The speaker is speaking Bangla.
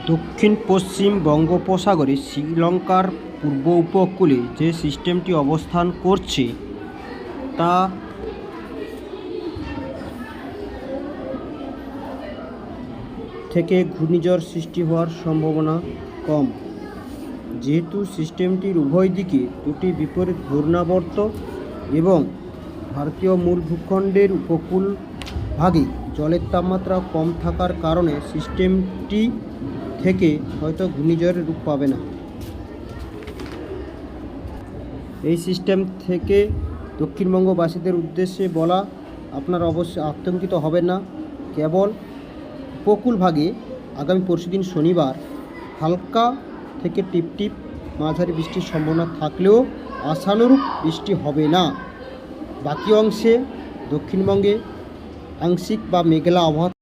দক্ষিণ পশ্চিম বঙ্গোপসাগরে শ্রীলঙ্কার পূর্ব উপকূলে যে সিস্টেমটি অবস্থান করছে তা থেকে ঘূর্ণিঝড় সৃষ্টি হওয়ার সম্ভাবনা কম, যেহেতু সিস্টেমটির উভয় দিকে দুটি বিপরীত ঘূর্ণাবর্ত এবং ভারতীয় মূল ভূখণ্ডের উপকূল ভাগে জলের তাপমাত্রা কম থাকার কারণে সিস্টেমটি থেকে হয়তো ঘূর্ণিঝড়ের রূপ পাবে না। এই সিস্টেম থেকে দক্ষিণবঙ্গবাসীদের উদ্দেশ্যে বলা, আপনারা অবশ্যই আতঙ্কিত হবেন না। কেবল উপকূল ভাগে আগামী পরশুদিন শনিবার হালকা থেকে টিপটিপ মাঝারি বৃষ্টির সম্ভাবনা থাকলেও আশানুরূপ বৃষ্টি হবে না। বাকি অংশে দক্ষিণবঙ্গে আংশিক বা মেঘলা আবহাওয়া